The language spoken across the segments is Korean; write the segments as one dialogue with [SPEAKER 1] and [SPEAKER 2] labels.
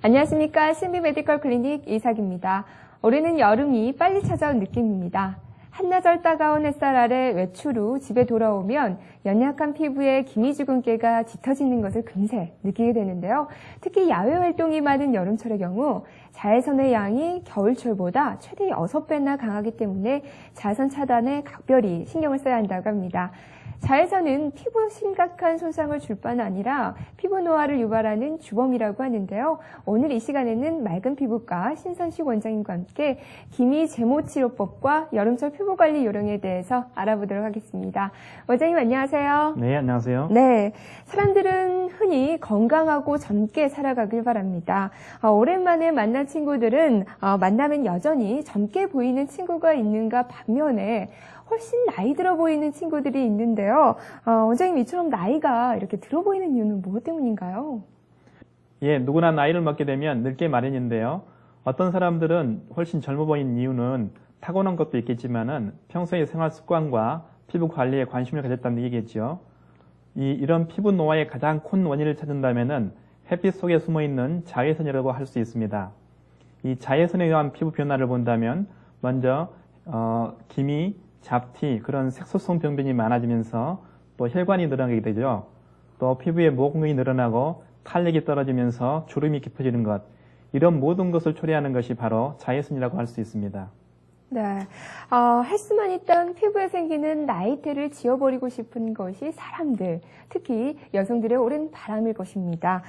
[SPEAKER 1] 안녕하십니까. 신비 메디컬 클리닉 이삭입니다. 올해는 여름이 빨리 찾아온 느낌입니다. 한나절 따가운 햇살 아래 외출 후 집에 돌아오면 연약한 피부에 기미주근깨가 짙어지는 것을 금세 느끼게 되는데요. 특히 야외 활동이 많은 여름철의 경우 자외선의 양이 겨울철보다 최대 6배나 강하기 때문에 자외선 차단에 각별히 신경을 써야 한다고 합니다. 자외선은 피부에 심각한 손상을 줄 뿐 아니라 피부 노화를 유발하는 주범이라고 하는데요. 오늘 이 시간에는 맑은 피부과 신선식 원장님과 함께 기미 제모 치료법과 여름철 피부 관리 요령에 대해서 알아보도록 하겠습니다. 원장님 안녕하세요.
[SPEAKER 2] 네, 안녕하세요.
[SPEAKER 1] 네, 사람들은 흔히 건강하고 젊게 살아가길 바랍니다. 오랜만에 만난 친구들은 만나면 여전히 젊게 보이는 친구가 있는가 반면에 훨씬 나이 들어 보이는 친구들이 있는데요. 원장님 이처럼 나이가 이렇게 들어 보이는 이유는 무엇 때문인가요?
[SPEAKER 2] 예, 누구나 나이를 먹게 되면 늙게 마련인데요. 어떤 사람들은 훨씬 젊어 보이는 이유는 타고난 것도 있겠지만은 평소의 생활 습관과 피부 관리에 관심을 가졌다는 얘기겠죠. 이런 피부 노화의 가장 큰 원인을 찾는다면은 햇빛 속에 숨어 있는 자외선이라고 할 수 있습니다. 이 자외선에 의한 피부 변화를 본다면 먼저 기미, 잡티, 그런 색소성 병변이 많아지면서 또 혈관이 늘어나게 되죠. 또 피부의 모공이 늘어나고 탄력이 떨어지면서 주름이 깊어지는 것, 이런 모든 것을 초래하는 것이 바로 자외선이라고 할 수 있습니다.
[SPEAKER 1] 네, 헬스만 있던 피부에 생기는 나이테를 지워버리고 싶은 것이 사람들, 특히 여성들의 오랜 바람일 것입니다.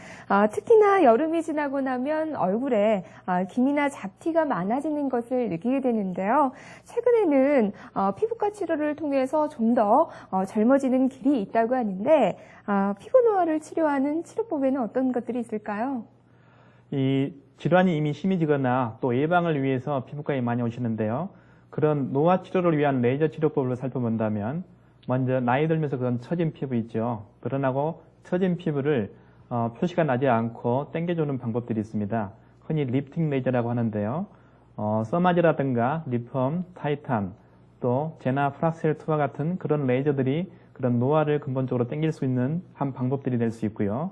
[SPEAKER 1] 특히나 여름이 지나고 나면 얼굴에 기미나 잡티가 많아지는 것을 느끼게 되는데요. 최근에는 피부과 치료를 통해서 좀 더 젊어지는 길이 있다고 하는데 피부 노화를 치료하는 치료법에는 어떤 것들이 있을까요?
[SPEAKER 2] 이 질환이 이미 심해지거나 또 예방을 위해서 피부과에 많이 오시는데요. 그런 노화 치료를 위한 레이저 치료법을 살펴본다면 먼저 나이 들면서 그런 처진 피부 있죠. 드러나고 처진 피부를 표시가 나지 않고 당겨주는 방법들이 있습니다. 흔히 리프팅 레이저라고 하는데요. 써마지라든가 리펌, 타이탄, 또 제나 프락셀2와 같은 그런 레이저들이 그런 노화를 근본적으로 당길 수 있는 한 방법들이 될 수 있고요.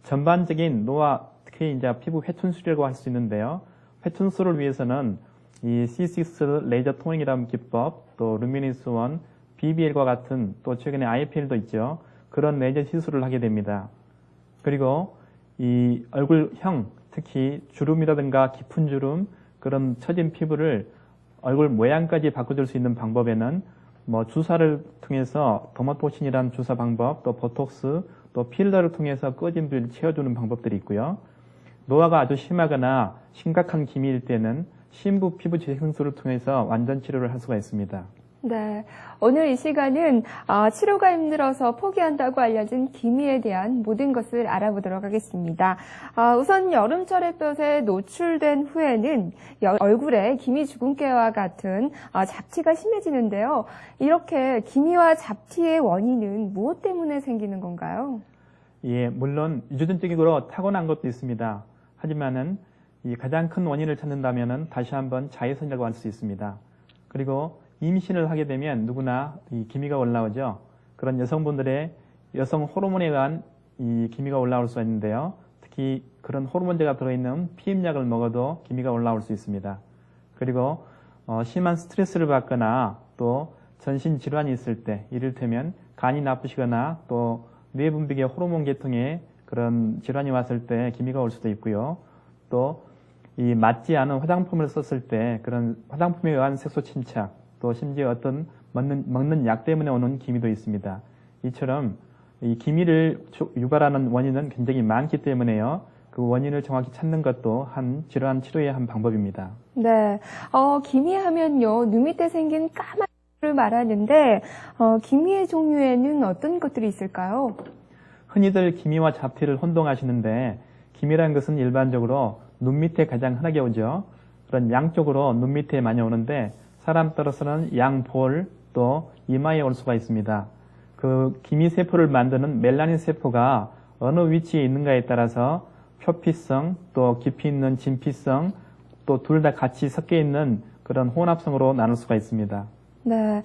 [SPEAKER 2] 전반적인 노화, 특히 이제 피부 회춘술이라고 할 수 있는데요. 회춘술을 위해서는 이 C6 레이저 토닝이라는 기법, 또 루미니스1, BBL과 같은, 또 최근에 IPL도 있죠. 그런 레이저 시술을 하게 됩니다. 그리고 이 얼굴형, 특히 주름이라든가 깊은 주름, 그런 처진 피부를 얼굴 모양까지 바꿔줄 수 있는 방법에는 주사를 통해서 더마토신이라는 주사 방법, 또 보톡스, 또 필러를 통해서 꺼진 부위를 채워주는 방법들이 있고요. 노화가 아주 심하거나 심각한 기미일 때는 심부 피부 재생술을 통해서 완전 치료를 할 수가 있습니다.
[SPEAKER 1] 네, 오늘 이 시간은 치료가 힘들어서 포기한다고 알려진 기미에 대한 모든 것을 알아보도록 하겠습니다. 우선 여름철 햇볕에 노출된 후에는 얼굴에 기미 주근깨와 같은 잡티가 심해지는데요. 이렇게 기미와 잡티의 원인은 무엇 때문에 생기는 건가요?
[SPEAKER 2] 예, 물론 유전적으로 타고난 것도 있습니다. 하지만은 이 가장 큰 원인을 찾는다면은 다시 한번 자외선이라고 할 수 있습니다. 그리고 임신을 하게 되면 누구나 이 기미가 올라오죠. 그런 여성분들의 여성 호르몬에 의한 이 기미가 올라올 수 있는데요. 특히 그런 호르몬제가 들어있는 피임약을 먹어도 기미가 올라올 수 있습니다. 그리고 심한 스트레스를 받거나 또 전신 질환이 있을 때, 이를테면 간이 나쁘시거나 또 뇌분비계 호르몬 계통에 그런 질환이 왔을 때 기미가 올 수도 있고요. 또 이 맞지 않은 화장품을 썼을 때 그런 화장품에 의한 색소 침착, 또 심지어 어떤 먹는 약 때문에 오는 기미도 있습니다. 이처럼 이 기미를 유발하는 원인은 굉장히 많기 때문에요. 그 원인을 정확히 찾는 것도 한 질환 치료의 한 방법입니다.
[SPEAKER 1] 네, 기미하면요, 눈 밑에 생긴 까만 를 말하는데 기미의 종류에는 어떤 것들이 있을까요?
[SPEAKER 2] 흔히들 기미와 잡티를 혼동하시는데 기미라는 것은 일반적으로 눈 밑에 가장 흔하게 오죠. 그런 양쪽으로 눈 밑에 많이 오는데 사람 따라서는 양볼 또 이마에 올 수가 있습니다. 그 기미 세포를 만드는 멜라닌 세포가 어느 위치에 있는가에 따라서 표피성 또 깊이 있는 진피성 또 둘 다 같이 섞여 있는 그런 혼합성으로 나눌 수가 있습니다.
[SPEAKER 1] 네,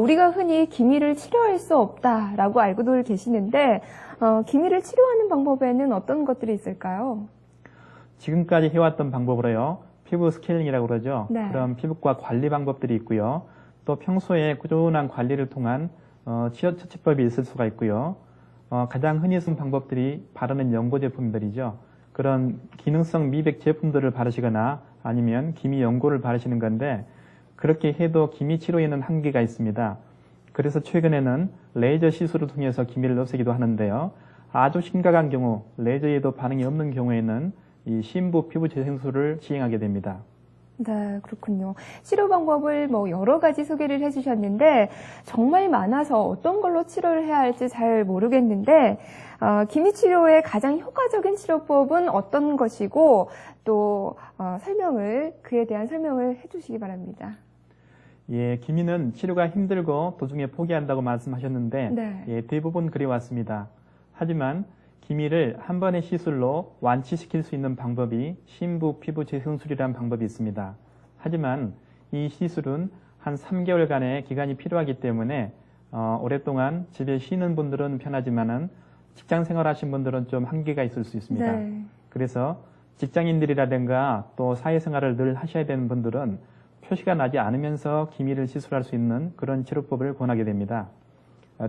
[SPEAKER 1] 우리가 흔히 기미를 치료할 수 없다라고 알고들 계시는데 기미를 치료하는 방법에는 어떤 것들이 있을까요?
[SPEAKER 2] 지금까지 해왔던 방법으로요. 피부 스케일링이라고 그러죠.
[SPEAKER 1] 네.
[SPEAKER 2] 그런 피부과 관리 방법들이 있고요. 또 평소에 꾸준한 관리를 통한 치료 처치법이 있을 수가 있고요. 가장 흔히 쓰는 방법들이 바르는 연고 제품들이죠. 그런 기능성 미백 제품들을 바르시거나 아니면 기미 연고를 바르시는 건데 그렇게 해도 기미 치료에는 한계가 있습니다. 그래서 최근에는 레이저 시술을 통해서 기미를 없애기도 하는데요. 아주 심각한 경우, 레이저에도 반응이 없는 경우에는 이 심부 피부 재생술을 시행하게 됩니다.
[SPEAKER 1] 네, 그렇군요. 치료 방법을 여러 가지 소개를 해주셨는데 정말 많아서 어떤 걸로 치료를 해야 할지 잘 모르겠는데 기미 치료의 가장 효과적인 치료법은 어떤 것이고 또 그에 대한 설명을 해주시기 바랍니다.
[SPEAKER 2] 예, 기미는 치료가 힘들고 도중에 포기한다고 말씀하셨는데
[SPEAKER 1] 네.
[SPEAKER 2] 예, 대부분 그래 왔습니다. 하지만 기미를 한 번의 시술로 완치시킬 수 있는 방법이 심부 피부 재생술이라는 방법이 있습니다. 하지만 이 시술은 한 3개월간의 기간이 필요하기 때문에 오랫동안 집에 쉬는 분들은 편하지만은 직장 생활하신 분들은 좀 한계가 있을 수 있습니다.
[SPEAKER 1] 네.
[SPEAKER 2] 그래서 직장인들이라든가 또 사회생활을 늘 하셔야 되는 분들은 표시가 나지 않으면서 기미를 시술할 수 있는 그런 치료법을 권하게 됩니다.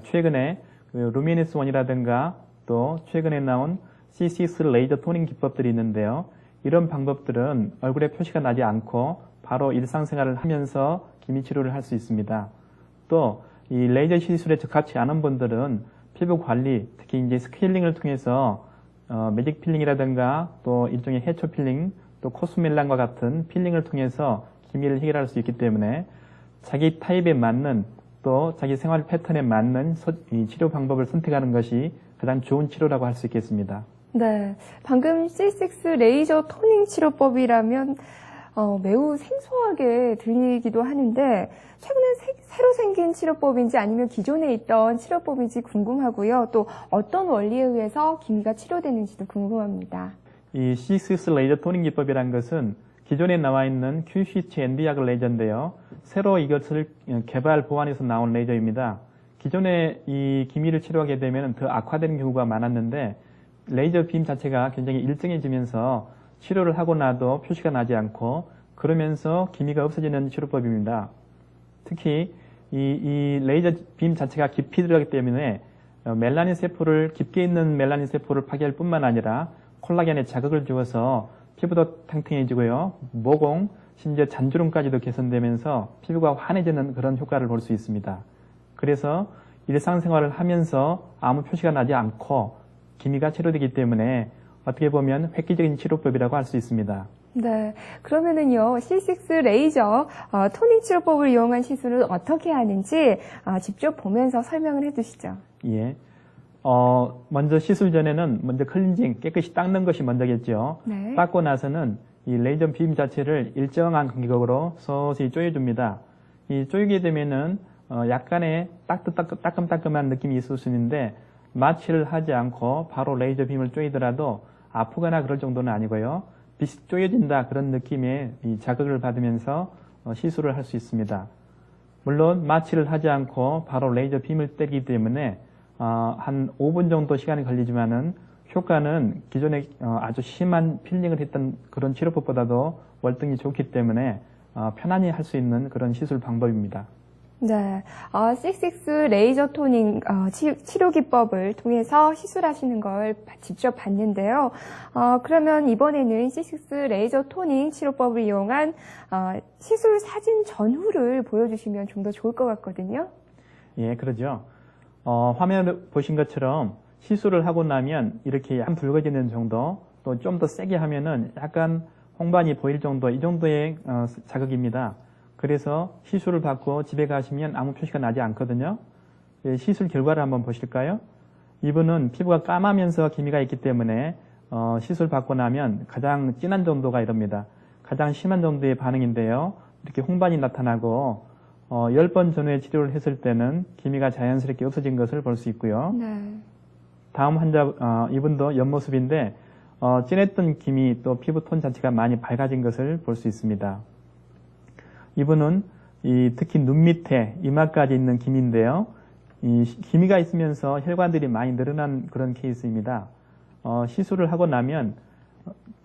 [SPEAKER 2] 최근에 루미니스 원이라든가 또 최근에 나온 C6 레이저 토닝 기법들이 있는데요. 이런 방법들은 얼굴에 표시가 나지 않고 바로 일상생활을 하면서 기미 치료를 할 수 있습니다. 또 이 레이저 시술에 적합치 않은 분들은 피부 관리, 특히 이제 스케일링을 통해서 매직 필링이라든가 또 일종의 해초 필링, 또 코스멜란과 같은 필링을 통해서 기미를 해결할 수 있기 때문에 자기 타입에 맞는 또 자기 생활 패턴에 맞는 이 치료 방법을 선택하는 것이 가장 좋은 치료라고 할 수 있겠습니다.
[SPEAKER 1] 네, 방금 C6 레이저 토닝 치료법이라면 매우 생소하게 들리기도 하는데 최근에 새로 생긴 치료법인지 아니면 기존에 있던 치료법인지 궁금하고요. 또 어떤 원리에 의해서 기미가 치료되는지도 궁금합니다.
[SPEAKER 2] 이 C6 레이저 토닝 기법이라는 것은 기존에 나와 있는 QCT ND-약 레이저인데요. 새로 이것을 개발 보완해서 나온 레이저입니다. 기존에 이 기미를 치료하게 되면 더 악화되는 경우가 많았는데 레이저 빔 자체가 굉장히 일정해지면서 치료를 하고 나도 표시가 나지 않고 그러면서 기미가 없어지는 치료법입니다. 특히 이 레이저 빔 자체가 깊이 들어가기 때문에 멜라닌 세포를 깊게 있는 멜라닌 세포를 파괴할 뿐만 아니라 콜라겐에 자극을 주어서 피부도 탱탱해지고요. 모공, 심지어 잔주름까지도 개선되면서 피부가 환해지는 그런 효과를 볼 수 있습니다. 그래서 일상생활을 하면서 아무 표시가 나지 않고 기미가 치료되기 때문에 어떻게 보면 획기적인 치료법이라고 할 수 있습니다.
[SPEAKER 1] 네, 그러면은요, C6 레이저 토닝 치료법을 이용한 시술은 어떻게 하는지 직접 보면서 설명을 해주시죠.
[SPEAKER 2] 예. 먼저 시술 전에는 먼저 클렌징, 깨끗이 닦는 것이 먼저겠죠.
[SPEAKER 1] 네.
[SPEAKER 2] 닦고 나서는 이 레이저 빔 자체를 일정한 간격으로 서서히 조여줍니다. 이 조이게 되면은 약간의 따끔따끔한 느낌이 있을 수 있는데 마취를 하지 않고 바로 레이저 빔을 조이더라도 아프거나 그럴 정도는 아니고요. 빛이 조여진다 그런 느낌의 이 자극을 받으면서 시술을 할 수 있습니다. 물론 마취를 하지 않고 바로 레이저 빔을 때리기 때문에 한 5분 정도 시간이 걸리지만은 효과는 기존에 아주 심한 필링을 했던 그런 치료법보다도 월등히 좋기 때문에 편안히 할 수 있는 그런 시술 방법입니다.
[SPEAKER 1] 네, C6 레이저 토닝 치료 기법을 통해서 시술하시는 걸 직접 봤는데요. 그러면 이번에는 C6 레이저 토닝 치료법을 이용한 시술 사진 전후를 보여주시면 좀 더 좋을 것 같거든요.
[SPEAKER 2] 예, 그러죠. 화면을 보신 것처럼 시술을 하고 나면 이렇게 약간 붉어지는 정도, 또 좀 더 세게 하면은 약간 홍반이 보일 정도, 이 정도의 자극입니다. 그래서 시술을 받고 집에 가시면 아무 표시가 나지 않거든요. 시술 결과를 한번 보실까요? 이분은 피부가 까마면서 기미가 있기 때문에 시술 받고 나면 가장 진한 정도가 이럽니다. 가장 심한 정도의 반응인데요. 이렇게 홍반이 나타나고 10번 전후에 치료를 했을 때는 기미가 자연스럽게 없어진 것을 볼 수 있고요.
[SPEAKER 1] 네.
[SPEAKER 2] 다음 환자 이분도 옆모습인데 진했던 기미 또 피부 톤 자체가 많이 밝아진 것을 볼 수 있습니다. 이분은 특히 눈 밑에 이마까지 있는 기미인데요. 이 기미가 있으면서 혈관들이 많이 늘어난 그런 케이스입니다. 시술을 하고 나면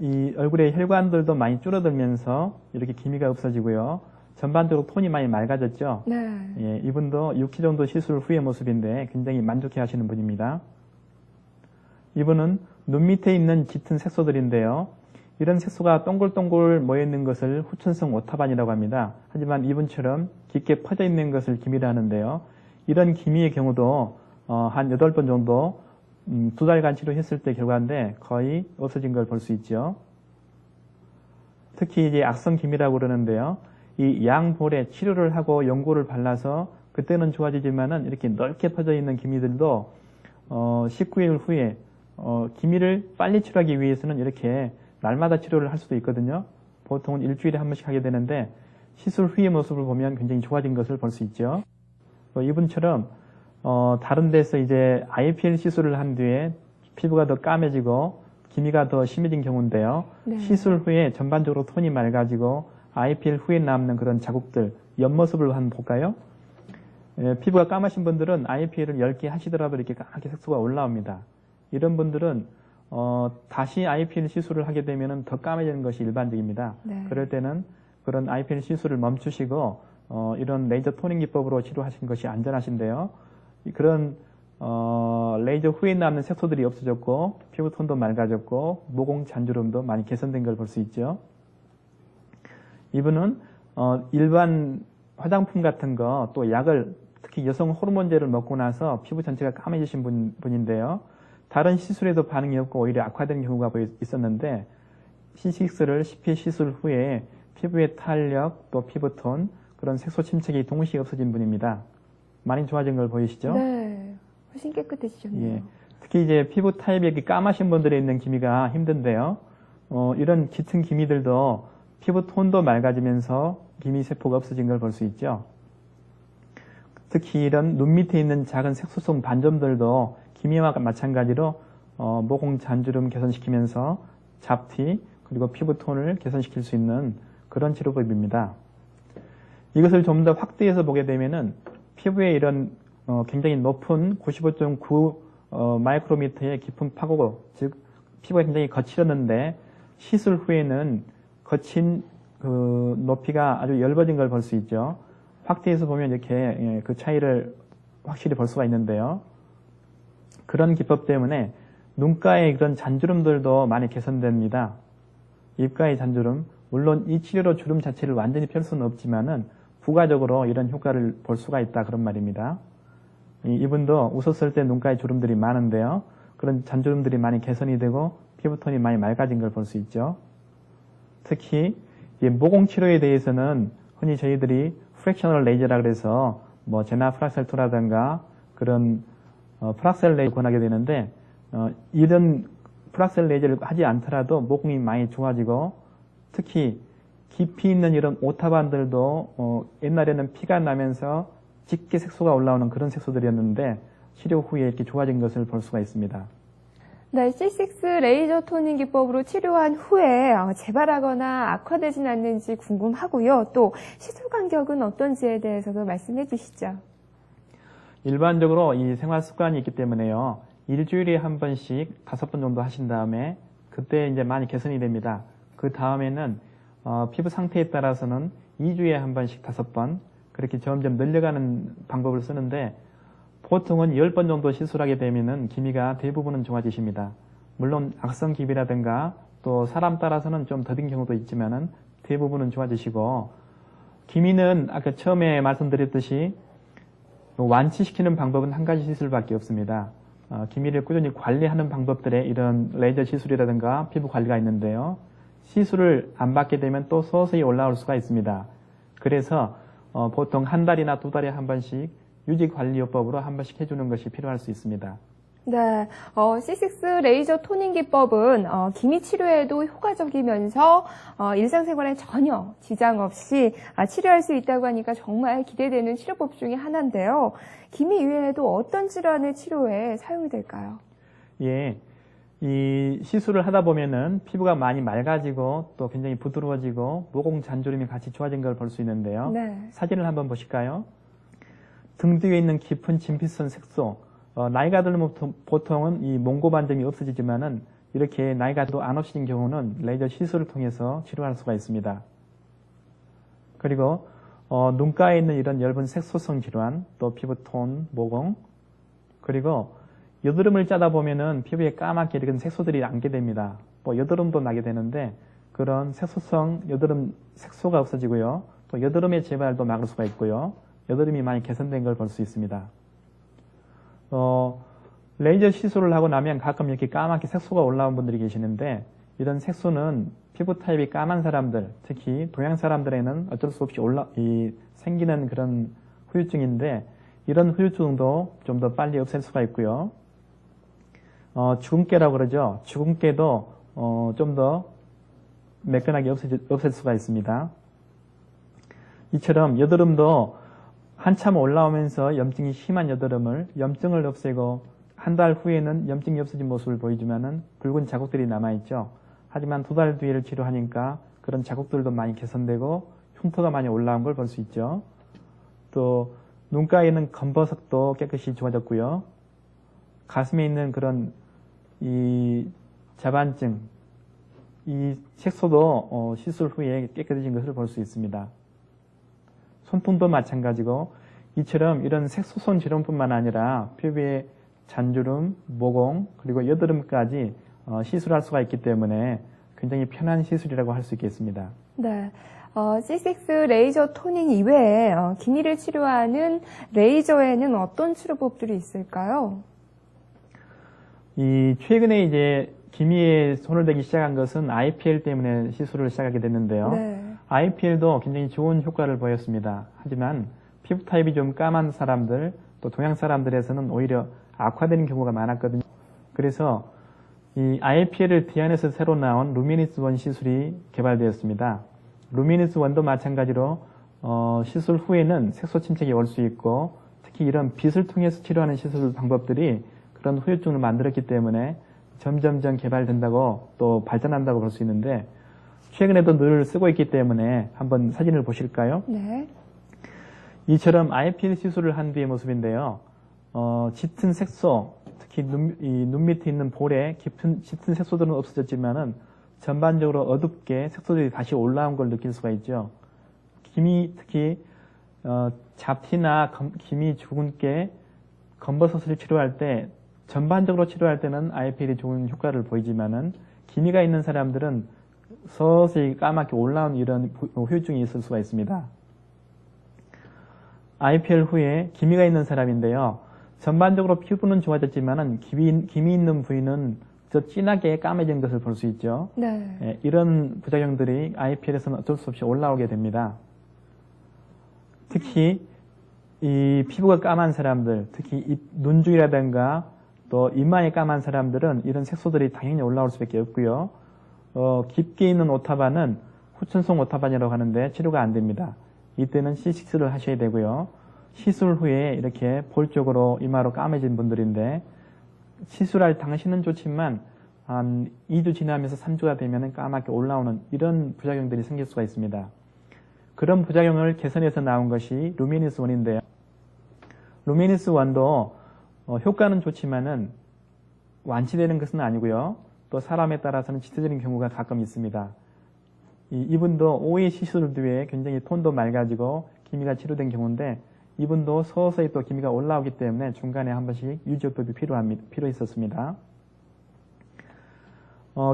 [SPEAKER 2] 이 얼굴의 혈관들도 많이 줄어들면서 이렇게 기미가 없어지고요. 전반적으로 톤이 많이 맑아졌죠.
[SPEAKER 1] 네.
[SPEAKER 2] 예, 이분도 6회 정도 시술 후의 모습인데 굉장히 만족해 하시는 분입니다. 이분은 눈 밑에 있는 짙은 색소들인데요. 이런 색소가 동글동글 모여있는 것을 후천성 오타반이라고 합니다. 하지만 이분처럼 깊게 퍼져 있는 것을 기미라 하는데요. 이런 기미의 경우도 한 8번 정도 2달간 치료했을 때 결과인데 거의 없어진 걸 볼 수 있죠. 특히 이제 악성 기미라고 그러는데요. 이 양볼에 치료를 하고 연고를 발라서 그때는 좋아지지만은 이렇게 넓게 퍼져 있는 기미들도 19일 후에 기미를 빨리 치료하기 위해서는 이렇게 날마다 치료를 할 수도 있거든요. 보통은 일주일에 한 번씩 하게 되는데 시술 후의 모습을 보면 굉장히 좋아진 것을 볼 수 있죠. 이분처럼 다른 데서 이제 IPL 시술을 한 뒤에 피부가 더 까매지고 기미가 더 심해진 경우인데요.
[SPEAKER 1] 네.
[SPEAKER 2] 시술 후에 전반적으로 톤이 맑아지고 IPL 후에 남는 그런 자국들, 옆모습을 한번 볼까요? 예, 피부가 까마신 분들은 IPL을 10개 하시더라도 이렇게 까맣게 색소가 올라옵니다. 이런 분들은 다시 IPL 시술을 하게 되면 더 까매지는 것이 일반적입니다.
[SPEAKER 1] 네.
[SPEAKER 2] 그럴 때는 그런 IPL 시술을 멈추시고 이런 레이저 토닝 기법으로 치료하신 것이 안전하신데요. 그런 레이저 후에 남는 색소들이 없어졌고 피부톤도 맑아졌고 모공 잔주름도 많이 개선된 걸 볼 수 있죠. 이분은 일반 화장품 같은 거 또 약을 특히 여성 호르몬제를 먹고 나서 피부 전체가 까매지신 분인데요. 다른 시술에도 반응이 없고 오히려 악화된 경우가 있었는데 C6를 10회 시술 후에 피부의 탄력 또 피부톤 그런 색소 침착이 동시에 없어진 분입니다. 많이 좋아진 걸 보이시죠?
[SPEAKER 1] 네. 훨씬 깨끗해지셨네요.
[SPEAKER 2] 예. 특히 이제 피부 타입이 까마신 분들에 있는 기미가 힘든데요. 이런 짙은 기미들도 피부 톤도 맑아지면서 기미 세포가 없어진 걸 볼 수 있죠. 특히 이런 눈 밑에 있는 작은 색소성 반점들도 기미와 마찬가지로 모공 잔주름 개선시키면서 잡티 그리고 피부 톤을 개선시킬 수 있는 그런 치료법입니다. 이것을 좀 더 확대해서 보게 되면은 피부에 이런 굉장히 높은 95.9 마이크로미터의 깊은 파고, 즉 피부가 굉장히 거칠었는데 시술 후에는 거친 그 높이가 아주 얇아진 걸 볼 수 있죠. 확대해서 보면 이렇게 그 차이를 확실히 볼 수가 있는데요. 그런 기법 때문에 눈가의 그런 잔주름들도 많이 개선됩니다. 입가의 잔주름, 물론 이 치료로 주름 자체를 완전히 펼 수는 없지만은 부가적으로 이런 효과를 볼 수가 있다 그런 말입니다. 이분도 웃었을 때 눈가에 주름들이 많은데요. 그런 잔주름들이 많이 개선이 되고 피부톤이 많이 맑아진 걸 볼 수 있죠. 특히 모공 치료에 대해서는 흔히 저희들이 프랙셔널 레이저라 그래서 뭐 제나 프락셀2라든가 그런 프락셀 레이저 권하게 되는데 이런 프락셀 레이저를 하지 않더라도 모공이 많이 좋아지고 특히 깊이 있는 이런 오타반들도 옛날에는 피가 나면서 짙게 색소가 올라오는 그런 색소들이었는데 치료 후에 이렇게 좋아진 것을 볼 수가 있습니다.
[SPEAKER 1] 네, C6 레이저 토닝 기법으로 치료한 후에 재발하거나 악화되진 않는지 궁금하고요. 또 시술 간격은 어떤지에 대해서도 말씀해 주시죠.
[SPEAKER 2] 일반적으로 이 생활 습관이 있기 때문에요. 일주일에 한 번씩 5번 정도 하신 다음에 그때 이제 많이 개선이 됩니다. 그 다음에는 피부 상태에 따라서는 2주에 한 번씩 5번 그렇게 점점 늘려가는 방법을 쓰는데 보통은 10번 정도 시술하게 되면은 기미가 대부분은 좋아지십니다. 물론 악성 기미라든가 또 사람 따라서는 좀 더딘 경우도 있지만은 대부분은 좋아지시고 기미는 아까 처음에 말씀드렸듯이 완치시키는 방법은 한 가지 시술밖에 없습니다. 기미를 꾸준히 관리하는 방법들에 이런 레이저 시술이라든가 피부 관리가 있는데요. 시술을 안 받게 되면 또 서서히 올라올 수가 있습니다. 그래서 보통 한 달이나 2달에 한 번씩 유지관리요법으로 한 번씩 해주는 것이 필요할 수 있습니다.
[SPEAKER 1] 네, C6 레이저 토닝 기법은 기미 치료에도 효과적이면서 일상생활에 전혀 지장 없이 치료할 수 있다고 하니까 정말 기대되는 치료법 중에 하나인데요. 기미 이외에도 어떤 질환의 치료에 사용이 될까요?
[SPEAKER 2] 예, 이 시술을 하다 보면은 피부가 많이 맑아지고 또 굉장히 부드러워지고 모공 잔주름이 같이 좋아진 걸 볼 수 있는데요.
[SPEAKER 1] 네.
[SPEAKER 2] 사진을 한번 보실까요? 등 뒤에 있는 깊은 진피선 색소, 나이가 들면 보통은 이 몽고 반점이 없어지지만은 이렇게 나이가 또 안 없으신 경우는 레이저 시술을 통해서 치료할 수가 있습니다. 그리고 눈가에 있는 이런 엷은 색소성 질환, 또 피부톤, 모공, 그리고 여드름을 짜다 보면은 피부에 까맣게 이런 색소들이 남게 됩니다. 뭐 여드름도 나게 되는데 그런 색소성 여드름 색소가 없어지고요. 또 여드름의 재발도 막을 수가 있고요. 여드름이 많이 개선된 걸 볼 수 있습니다. 레이저 시술을 하고 나면 가끔 이렇게 까맣게 색소가 올라온 분들이 계시는데 이런 색소는 피부 타입이 까만 사람들, 특히 동양 사람들에는 어쩔 수 없이 생기는 그런 후유증인데 이런 후유증도 좀 더 빨리 없앨 수가 있고요. 주근깨라고 그러죠. 주근깨도 좀 더 매끈하게 없앨 수가 있습니다. 이처럼 여드름도 한참 올라오면서 염증이 심한 염증을 없애고 한 달 후에는 염증이 없어진 모습을 보이지만은 붉은 자국들이 남아있죠. 하지만 2달 뒤를 치료하니까 그런 자국들도 많이 개선되고 흉터가 많이 올라온 걸 볼 수 있죠. 또 눈가에 있는 검버섯도 깨끗이 좋아졌고요. 가슴에 있는 그런 이 자반증, 이 색소도 시술 후에 깨끗해진 것을 볼 수 있습니다. 손등도 마찬가지고 이처럼 이런 색소성 질환뿐만 아니라 피부에 잔주름, 모공, 그리고 여드름까지 시술할 수가 있기 때문에 굉장히 편한 시술이라고 할 수 있겠습니다.
[SPEAKER 1] 네. C6 레이저 토닝 이외에 기미를 치료하는 레이저에는 어떤 치료법들이 있을까요?
[SPEAKER 2] 최근에 이제 기미에 손을 대기 시작한 것은 IPL 때문에 시술을 시작하게 됐는데요.
[SPEAKER 1] 네.
[SPEAKER 2] IPL도 굉장히 좋은 효과를 보였습니다. 하지만 피부 타입이 좀 까만 사람들, 또 동양 사람들에서는 오히려 악화되는 경우가 많았거든요. 그래서 이 IPL을 뒤안해서 새로 나온 루미니스 원 시술이 개발되었습니다. 루미니스 원도 마찬가지로 시술 후에는 색소 침착이 올 수 있고 특히 이런 빛을 통해서 치료하는 시술 방법들이 그런 후유증을 만들었기 때문에 점점점 개발된다고 또 발전한다고 볼 수 있는데 최근에도 늘 쓰고 있기 때문에 한번 사진을 보실까요?
[SPEAKER 1] 네.
[SPEAKER 2] 이처럼 IPL 시술을 한 뒤의 모습인데요. 짙은 색소, 특히 눈 밑에 있는 볼에 짙은 색소들은 없어졌지만은 전반적으로 어둡게 색소들이 다시 올라온 걸 느낄 수가 있죠. 특히 잡티나 기미, 주근깨, 검버섯을 치료할 때 전반적으로 치료할 때는 IPL이 좋은 효과를 보이지만은 기미가 있는 사람들은 서서히 까맣게 올라온 이런 후유증이 있을 수가 있습니다. IPL 후에 기미가 있는 사람인데요. 전반적으로 피부는 좋아졌지만은 기미 있는 부위는 더 진하게 까매진 것을 볼 수 있죠.
[SPEAKER 1] 네.
[SPEAKER 2] 이런 부작용들이 IPL에서는 어쩔 수 없이 올라오게 됩니다. 특히 이 피부가 까만 사람들, 특히 눈 주위라든가 또 입만이 까만 사람들은 이런 색소들이 당연히 올라올 수밖에 없고요. 깊게 있는 오타반은 후천성 오타반이라고 하는데 치료가 안 됩니다. 이때는 C6를 하셔야 되고요. 시술 후에 이렇게 볼 쪽으로 이마로 까매진 분들인데 시술할 당시는 좋지만 한 2주 지나면서 3주가 되면 까맣게 올라오는 이런 부작용들이 생길 수가 있습니다. 그런 부작용을 개선해서 나온 것이 루미니스 원인데요. 루미니스 원도 효과는 좋지만은 완치되는 것은 아니고요. 또 사람에 따라서는 짙어지는 경우가 가끔 있습니다. 이분도 5회 시술 뒤에 굉장히 톤도 맑아지고 기미가 치료된 경우인데 이분도 서서히 또 기미가 올라오기 때문에 중간에 한 번씩 유지요법이 필요했었습니다.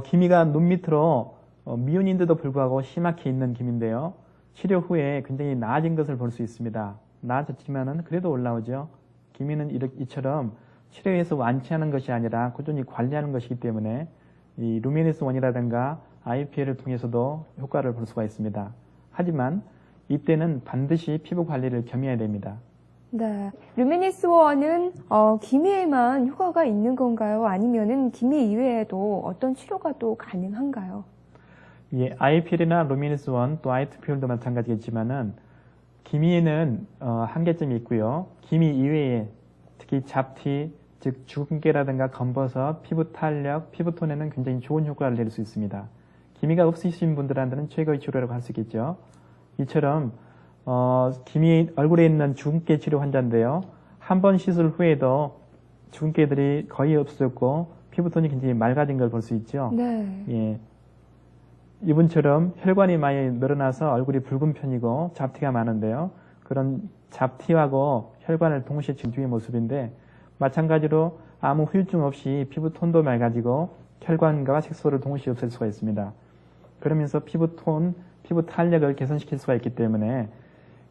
[SPEAKER 2] 기미가 눈 밑으로 미운인데도 불구하고 심하게 있는 기미인데요. 치료 후에 굉장히 나아진 것을 볼 수 있습니다. 나아졌지만은 그래도 올라오죠. 기미는 이처럼 치료해서 완치하는 것이 아니라 꾸준히 관리하는 것이기 때문에 이 루미니스 원이라든가 IPL을 통해서도 효과를 볼 수가 있습니다. 하지만 이때는 반드시 피부 관리를 겸해야 됩니다.
[SPEAKER 1] 네. 루미니스 원은 기미에만 효과가 있는 건가요? 아니면은 기미 이외에도 어떤 치료가 또 가능한가요?
[SPEAKER 2] 예, IPL이나 루미니스 원 또 IPL도 마찬가지겠지만은 기미에는 한계점이 있고요. 기미 이외에 특히 잡티, 즉 주근깨라든가 검버섯, 피부 탄력, 피부톤에는 굉장히 좋은 효과를 낼 수 있습니다. 기미가 없으신 분들한테는 최고의 치료라고 할 수 있겠죠. 이처럼 얼굴에 있는 주근깨 치료 환자인데요. 한 번 시술 후에도 주근깨들이 거의 없어졌고 피부톤이 굉장히 맑아진 걸 볼 수 있죠.
[SPEAKER 1] 네.
[SPEAKER 2] 예. 이분처럼 혈관이 많이 늘어나서 얼굴이 붉은 편이고 잡티가 많은데요. 그런 잡티하고 혈관을 동시에 진중의 모습인데 마찬가지로 아무 후유증 없이 피부톤도 맑아지고 혈관과 색소를 동시에 없앨 수가 있습니다. 그러면서 피부톤, 피부 탄력을 개선시킬 수가 있기 때문에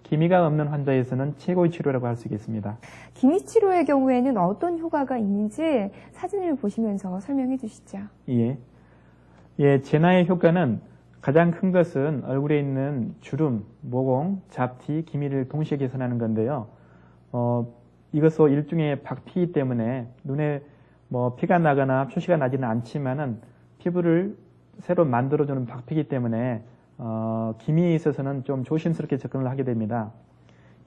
[SPEAKER 2] 기미가 없는 환자에서는 최고의 치료라고 할 수 있겠습니다.
[SPEAKER 1] 기미 치료의 경우에는 어떤 효과가 있는지 사진을 보시면서 설명해 주시죠.
[SPEAKER 2] 예. 예, 제나의 효과는 가장 큰 것은 얼굴에 있는 주름, 모공, 잡티, 기미를 동시에 개선하는 건데요. 이것도 일종의 박피이기 때문에 눈에 뭐 피가 나거나 표시가 나지는 않지만은 피부를 새로 만들어주는 박피이기 때문에 기미에 있어서는 좀 조심스럽게 접근을 하게 됩니다.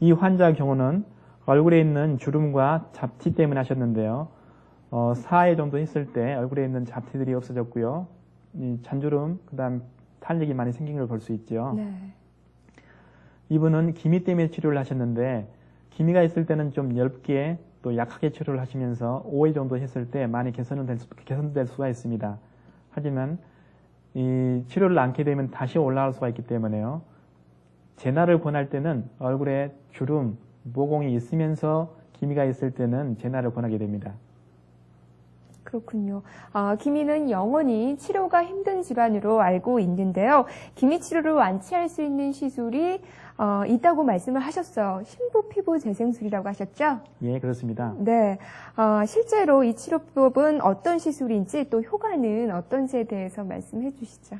[SPEAKER 2] 이 환자의 경우는 얼굴에 있는 주름과 잡티 때문에 하셨는데요. 4회 정도 했을 때 얼굴에 있는 잡티들이 없어졌고요. 이 잔주름, 그다음 탄력이 많이 생긴 걸 볼 수 있죠.
[SPEAKER 1] 네.
[SPEAKER 2] 이분은 기미 때문에 치료를 하셨는데 기미가 있을 때는 좀 얇게 또 약하게 치료를 하시면서 5회 정도 했을 때 많이 개선될 수가 있습니다. 하지만 이 치료를 않게 되면 다시 올라갈 수가 있기 때문에요. 제나를 권할 때는 얼굴에 주름, 모공이 있으면서 기미가 있을 때는 제나를 권하게 됩니다.
[SPEAKER 1] 그렇군요. 기미는 영원히 치료가 힘든 질환으로 알고 있는데요. 기미 치료를 완치할 수 있는 시술이 있다고 말씀을 하셨어요. 신부 피부 재생술이라고 하셨죠?
[SPEAKER 2] 예, 그렇습니다.
[SPEAKER 1] 네. 실제로 이 치료법은 어떤 시술인지 또 효과는 어떤지에 대해서 말씀해 주시죠.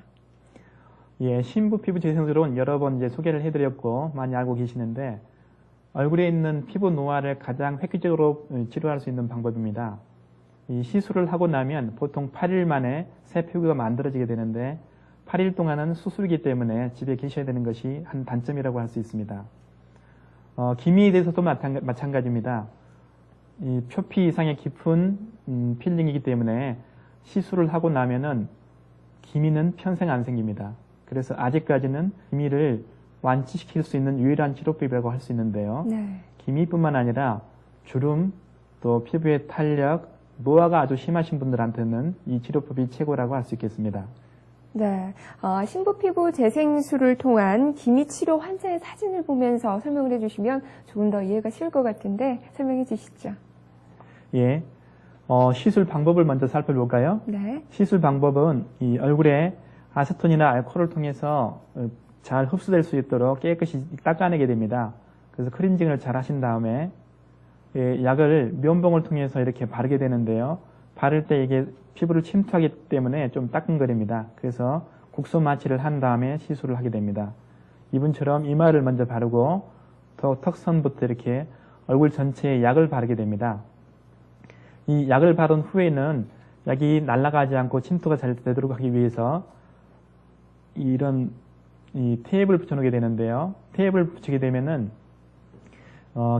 [SPEAKER 2] 예, 신부 피부 재생술은 여러 번 이제 소개를 해드렸고 많이 알고 계시는데 얼굴에 있는 피부 노화를 가장 획기적으로 치료할 수 있는 방법입니다. 이 시술을 하고 나면 보통 8일 만에 새 피부가 만들어지게 되는데 8일 동안은 수술이기 때문에 집에 계셔야 되는 것이 한 단점이라고 할 수 있습니다. 기미에 대해서도 마찬가지입니다. 이 표피 이상의 깊은 필링이기 때문에 시술을 하고 나면은 기미는 평생 안 생깁니다. 그래서 아직까지는 기미를 완치시킬 수 있는 유일한 치료법이라고 할 수 있는데요.
[SPEAKER 1] 네.
[SPEAKER 2] 기미뿐만 아니라 주름, 또 피부의 탄력, 노화가 아주 심하신 분들한테는 이 치료법이 최고라고 할 수 있겠습니다.
[SPEAKER 1] 네. 신부 피부 재생술을 통한 기미 치료 환자의 사진을 보면서 설명을 해주시면 조금 더 이해가 쉬울 것 같은데 설명해 주시죠.
[SPEAKER 2] 예. 시술 방법을 먼저 살펴볼까요?
[SPEAKER 1] 네.
[SPEAKER 2] 시술 방법은 이 얼굴에 아세톤이나 알코올을 통해서 잘 흡수될 수 있도록 깨끗이 닦아내게 됩니다. 그래서 클렌징을 잘 하신 다음에 약을 면봉을 통해서 이렇게 바르게 되는데요. 바를 때 이게 피부를 침투하기 때문에 좀 따끔거립니다. 그래서 국소 마취를 한 다음에 시술을 하게 됩니다. 이분처럼 이마를 먼저 바르고 또 턱선부터 이렇게 얼굴 전체에 약을 바르게 됩니다. 이 약을 바른 후에는 약이 날아가지 않고 침투가 잘 되도록 하기 위해서 이런 이 테이프를 붙여놓게 되는데요. 테이프를 붙이게 되면은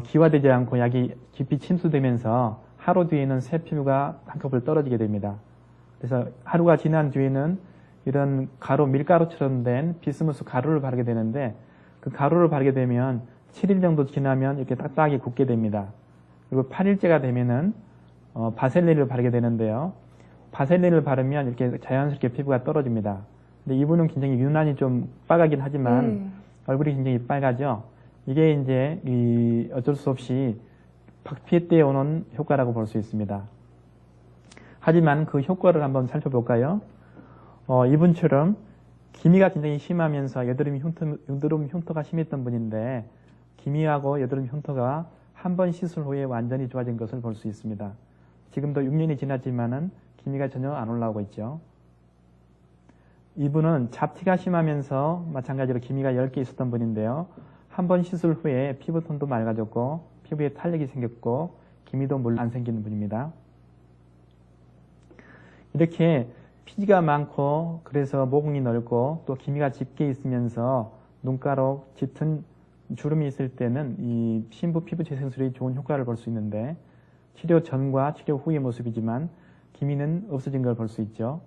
[SPEAKER 2] 기화되지 않고 약이 깊이 침투되면서 하루 뒤에는 새 피부가 한꺼번에 떨어지게 됩니다. 그래서 하루가 지난 뒤에는 이런 가루, 밀가루처럼 된 비스무스 가루를 바르게 되는데 그 가루를 바르게 되면 7일 정도 지나면 이렇게 딱딱하게 굳게 됩니다. 그리고 8일째가 되면은 바셀린을 바르게 되는데요. 바셀린을 바르면 이렇게 자연스럽게 피부가 떨어집니다. 근데 이분은 굉장히 유난히 좀 빨갛긴 하지만 얼굴이 굉장히 빨가죠. 이게 이제 어쩔 수 없이 박피 때 오는 효과라고 볼 수 있습니다. 하지만 그 효과를 한번 살펴볼까요? 이분처럼 기미가 굉장히 심하면서 여드름 흉터가 심했던 분인데 기미하고 여드름 흉터가 한 번 시술 후에 완전히 좋아진 것을 볼 수 있습니다. 지금도 6년이 지났지만은 기미가 전혀 안 올라오고 있죠. 이분은 잡티가 심하면서 마찬가지로 기미가 10개 있었던 분인데요. 한 번 시술 후에 피부톤도 맑아졌고 피부에 탄력이 생겼고 기미도 물론 안 생기는 분입니다. 이렇게 피지가 많고 그래서 모공이 넓고 또 기미가 짙게 있으면서 눈가로 짙은 주름이 있을 때는 이 신부 피부 재생술이 좋은 효과를 볼 수 있는데 치료 전과 치료 후의 모습이지만 기미는 없어진 걸 볼 수 있죠.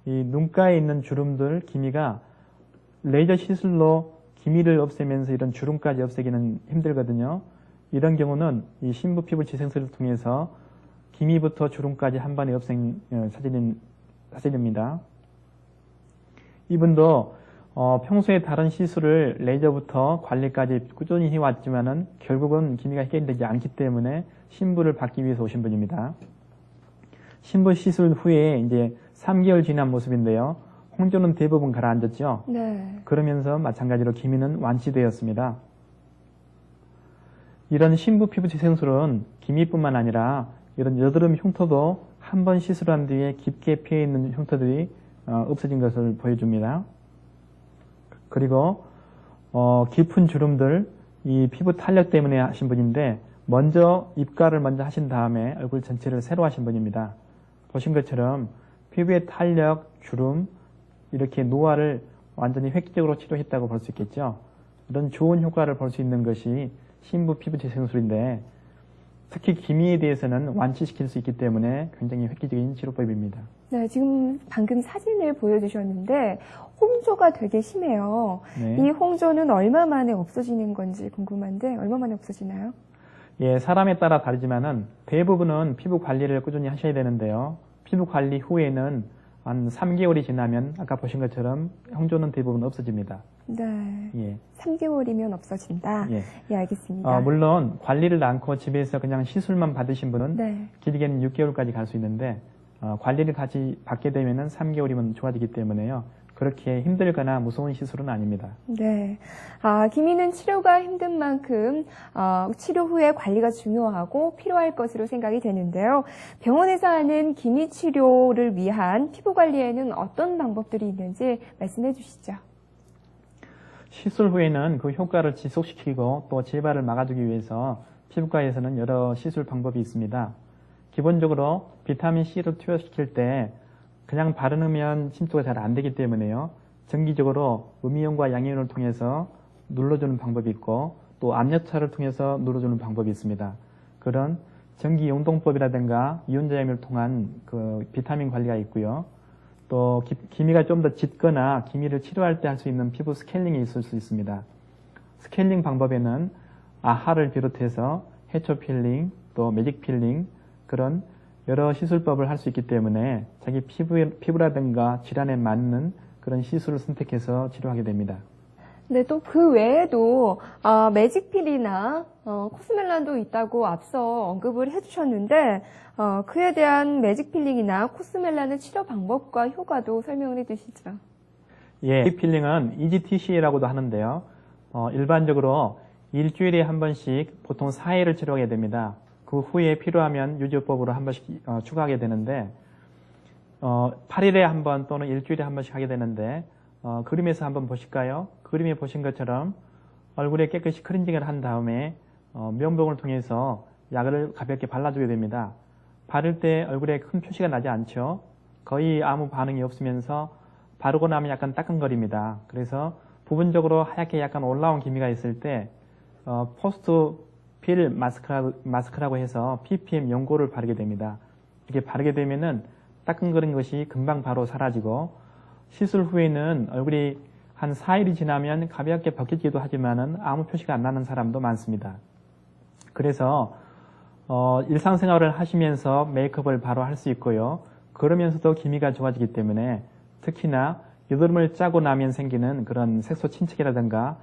[SPEAKER 2] 이 눈가에 있는 주름들, 기미가 레이저 시술로 기미를 없애면서 이런 주름까지 없애기는 힘들거든요. 이런 경우는 이 신부 피부 재생술을 통해서 기미부터 주름까지 한 번에 없앤 사진입니다. 이분도 평소에 다른 시술을 레이저부터 관리까지 꾸준히 해왔지만은 결국은 기미가 해결되지 않기 때문에 신부를 받기 위해서 오신 분입니다. 신부 시술 후에 이제 3개월 지난 모습인데요. 홍조는 대부분 가라앉았죠.
[SPEAKER 1] 네.
[SPEAKER 2] 그러면서 마찬가지로 기미는 완치되었습니다. 이런 신부 피부 재생술은 기미뿐만 아니라 이런 여드름 흉터도 한 번 시술한 뒤에 깊게 피해 있는 흉터들이 없어진 것을 보여줍니다. 그리고 깊은 주름들, 이 피부 탄력 때문에 하신 분인데 먼저 입가를 먼저 하신 다음에 얼굴 전체를 새로 하신 분입니다. 보신 것처럼 피부의 탄력, 주름, 이렇게 노화를 완전히 획기적으로 치료했다고 볼 수 있겠죠. 이런 좋은 효과를 볼 수 있는 것이 신부 피부 재생술인데 특히 기미에 대해서는 완치시킬 수 있기 때문에 굉장히 획기적인 치료법입니다.
[SPEAKER 1] 네, 지금 방금 사진을 보여주셨는데 홍조가 되게 심해요.
[SPEAKER 2] 네.
[SPEAKER 1] 이 홍조는 얼마 만에 없어지는 건지 궁금한데 얼마 만에 없어지나요?
[SPEAKER 2] 예, 사람에 따라 다르지만은 대부분은 피부 관리를 꾸준히 하셔야 되는데요. 피부 관리 후에는 한 3개월이 지나면 아까 보신 것처럼 홍조는 대부분 없어집니다.
[SPEAKER 1] 네.
[SPEAKER 2] 예.
[SPEAKER 1] 3개월이면 없어진다.
[SPEAKER 2] 예.
[SPEAKER 1] 예, 알겠습니다.
[SPEAKER 2] 물론 관리를 않고 집에서 그냥 시술만 받으신 분은
[SPEAKER 1] 네.
[SPEAKER 2] 길게는 6개월까지 갈 수 있는데 관리를 같이 받게 되면은 3개월이면 좋아지기 때문에요. 그렇게 힘들거나 무서운 시술은 아닙니다.
[SPEAKER 1] 네. 기미는 치료가 힘든 만큼 치료 후에 관리가 중요하고 필요할 것으로 생각이 되는데요. 병원에서 하는 기미 치료를 위한 피부 관리에는 어떤 방법들이 있는지 말씀해 주시죠.
[SPEAKER 2] 시술 후에는 그 효과를 지속시키고 또 재발을 막아주기 위해서 피부과에서는 여러 시술 방법이 있습니다. 기본적으로 비타민C를 투여시킬 때 그냥 바르면 침투가 잘 안 되기 때문에요. 정기적으로 음이온과 양이온을 통해서 눌러주는 방법이 있고 또 압력차를 통해서 눌러주는 방법이 있습니다. 그런 전기 용동법이라든가 이온자염을 통한 그 비타민 관리가 있고요. 또 기미가 좀 더 짙거나 기미를 치료할 때 할 수 있는 피부 스케일링이 있을 수 있습니다. 스케일링 방법에는 아하를 비롯해서 해초 필링, 또 매직 필링 그런 여러 시술법을 할 수 있기 때문에 자기 피부라든가 질환에 맞는 그런 시술을 선택해서 치료하게 됩니다.
[SPEAKER 1] 네, 또 그 외에도 매직필이나 코스멜란도 있다고 앞서 언급을 해주셨는데 그에 대한 매직필링이나 코스멜란의 치료 방법과 효과도 설명을 해주시죠.
[SPEAKER 2] 예, 이 필링은 EGTC라고도 하는데요. 일반적으로 일주일에 한 번씩 보통 4회를 치료하게 됩니다. 그 후에 필요하면 유지요법으로 한 번씩 추가하게 되는데 8일에 한 번 또는 일주일에 한 번씩 하게 되는데 그림에서 한번 보실까요? 그림에 보신 것처럼 얼굴에 깨끗이 클렌징을 한 다음에 면봉을 통해서 약을 가볍게 발라주게 됩니다. 바를 때 얼굴에 큰 표시가 나지 않죠. 거의 아무 반응이 없으면서 바르고 나면 약간 따끔거립니다. 그래서 부분적으로 하얗게 약간 올라온 기미가 있을 때 포스트 필 마스크라고 해서 PPM 연고를 바르게 됩니다. 이렇게 바르게 되면은 따끔거린 것이 금방 바로 사라지고 시술 후에는 얼굴이 한 4일이 지나면 가볍게 벗기기도 하지만은 아무 표시가 안 나는 사람도 많습니다. 그래서 일상생활을 하시면서 메이크업을 바로 할 수 있고요. 그러면서도 기미가 좋아지기 때문에 특히나 여드름을 짜고 나면 생기는 그런 색소 침착이라든가